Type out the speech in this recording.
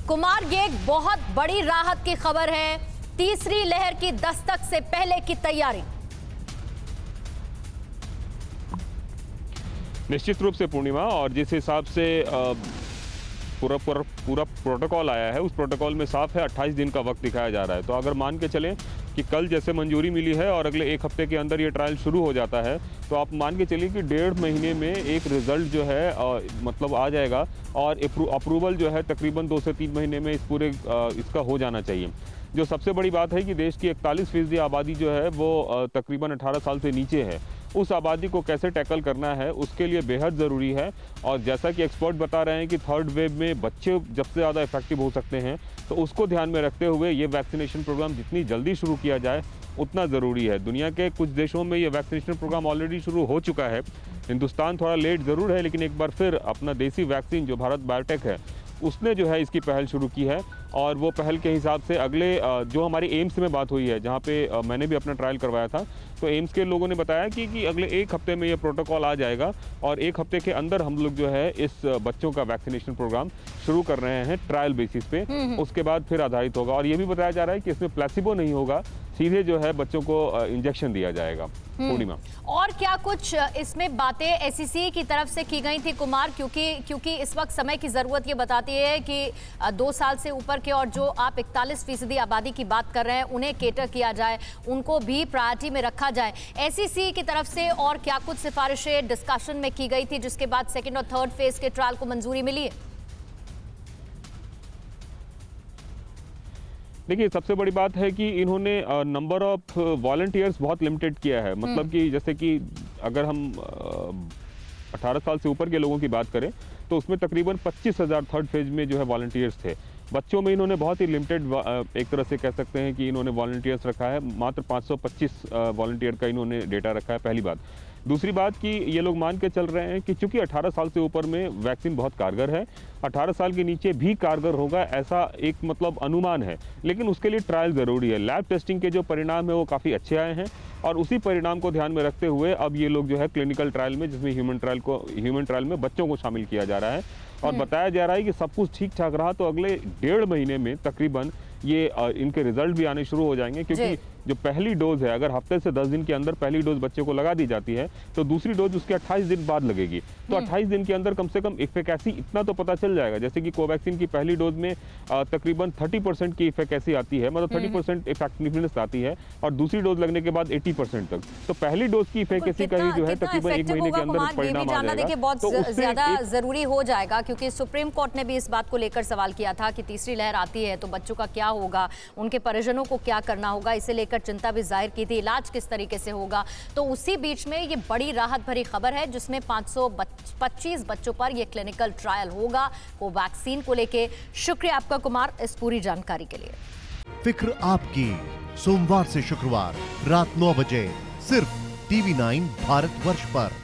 कुमार, ये एक बहुत बड़ी राहत की खबर है। तीसरी लहर की दस्तक से पहले की तैयारी। निश्चित रूप से पूर्णिमा, और जिस हिसाब से पूरा प्रोटोकॉल आया है, उस प्रोटोकॉल में साफ है 28 दिन का वक्त दिखाया जा रहा है। तो अगर मान के चलें कि कल जैसे मंजूरी मिली है और अगले एक हफ्ते के अंदर ये ट्रायल शुरू हो जाता है, तो आप मान के चलिए कि 1.5 महीने में एक रिजल्ट जो है मतलब आ जाएगा, और अप्रूवल जो है तकरीबन 2 से 3 महीने में इस पूरे इसका हो जाना चाहिए। जो सबसे बड़ी बात है कि देश की 41% आबादी जो है वो तकरीबन 18 साल से नीचे है। उस आबादी को कैसे टैकल करना है, उसके लिए बेहद ज़रूरी है। और जैसा कि एक्सपर्ट बता रहे हैं कि थर्ड वेव में बच्चे सबसे ज़्यादा इफेक्टिव हो सकते हैं, तो उसको ध्यान में रखते हुए ये वैक्सीनेशन प्रोग्राम जितनी जल्दी शुरू किया जाए उतना ज़रूरी है। दुनिया के कुछ देशों में ये वैक्सीनेशन प्रोग्राम ऑलरेडी शुरू हो चुका है। हिंदुस्तान थोड़ा लेट ज़रूर है, लेकिन एक बार फिर अपना देसी वैक्सीन जो भारत बायोटेक है, उसने जो है इसकी पहल शुरू की है। और वो पहल के हिसाब से अगले जो हमारी एम्स में बात हुई है, जहाँ पे मैंने भी अपना ट्रायल करवाया था, तो एम्स के लोगों ने बताया कि अगले एक हफ्ते में ये प्रोटोकॉल आ जाएगा और एक हफ्ते के अंदर हम लोग जो है इस बच्चों का वैक्सीनेशन प्रोग्राम शुरू कर रहे हैं ट्रायल बेसिस पे। उसके बाद फिर आधारित होगा। और ये भी बताया जा रहा है कि इसमें प्लेसिबो नहीं होगा, सीधे जो है बच्चों को इंजेक्शन दिया जाएगा। पूर्णिमा, और क्या कुछ इसमें बातें एससीसी की तरफ से की गई थी कुमार, क्योंकि इस वक्त समय की जरूरत ये बताती है कि 2 साल से ऊपर के और जो आप 41% आबादी की बात कर रहे हैं उन्हें केटर किया जाए, उनको भी प्रायोरिटी में रखा जाए। एससीसी की तरफ से और क्या कुछ सिफारिशें डिस्कशन में की गई थी जिसके बाद सेकेंड और थर्ड फेज के ट्रायल को मंजूरी मिली है? देखिए, सबसे बड़ी बात है कि इन्होंने नंबर ऑफ वॉलंटियर्स बहुत लिमिटेड किया है। मतलब कि जैसे कि अगर हम 18 साल से ऊपर के लोगों की बात करें तो उसमें तकरीबन 25,000 थर्ड फेज में जो है वॉलंटियर्स थे। बच्चों में इन्होंने बहुत ही लिमिटेड, एक तरह से कह सकते हैं कि इन्होंने वॉलंटियर्स रखा है। मात्र 525 वॉलंटियर का इन्होंने डेटा रखा है, पहली बात। दूसरी बात कि ये लोग मान के चल रहे हैं कि चूंकि 18 साल से ऊपर में वैक्सीन बहुत कारगर है, 18 साल के नीचे भी कारगर होगा, ऐसा एक मतलब अनुमान है। लेकिन उसके लिए ट्रायल ज़रूरी है। लैब टेस्टिंग के जो परिणाम है वो काफ़ी अच्छे आए हैं, और उसी परिणाम को ध्यान में रखते हुए अब ये लोग जो है क्लिनिकल ट्रायल में, जिसमें ह्यूमन ट्रायल में बच्चों को शामिल किया जा रहा है। और बताया जा रहा है कि सब कुछ ठीक ठाक रहा तो अगले 1.5 महीने में तकरीबन ये इनके रिजल्ट भी आने शुरू हो जाएंगे। क्योंकि जो पहली डोज है, अगर हफ्ते से 10 दिन के अंदर पहली डोज बच्चे को लगा दी जाती है, तो दूसरी डोज उसके 28 दिन बाद लगेगी। तो 28 दिन के अंदर कम से कम इफेकेसी इतना तो पता चल जाएगा। जैसे कि कोवैक्सीन की पहली डोज में तकरीबन 30% की इफेकेसी आती है, मतलब 30% इफेक्टिवनेस आती है, और दूसरी डोज लगने के बाद 80% तक। तो पहली डोज की इफेकेसी का ही जो है तकरीबन 1 महीने के अंदर परिणाम आ जाएगा। बहुत ज्यादा जरूरी हो जाएगा, क्योंकि सुप्रीम कोर्ट ने भी इस बात को लेकर सवाल किया था कि तीसरी लहर आती है तो बच्चों का क्या होगा, उनके परिजनों को क्या करना होगा। इसे लेकर चिंता भी जाहिर की थी, इलाज किस तरीके से होगा। तो उसी बीच में ये बड़ी राहत भरी खबर है जिसमें 525 बच्चों पर ये क्लिनिकल ट्रायल होगा कोवैक्सीन को लेके। शुक्रिया आपका कुमार इस पूरी जानकारी के लिए। फिक्र आपकी, सोमवार से शुक्रवार रात 9 बजे सिर्फ TV9 भारतवर्ष पर।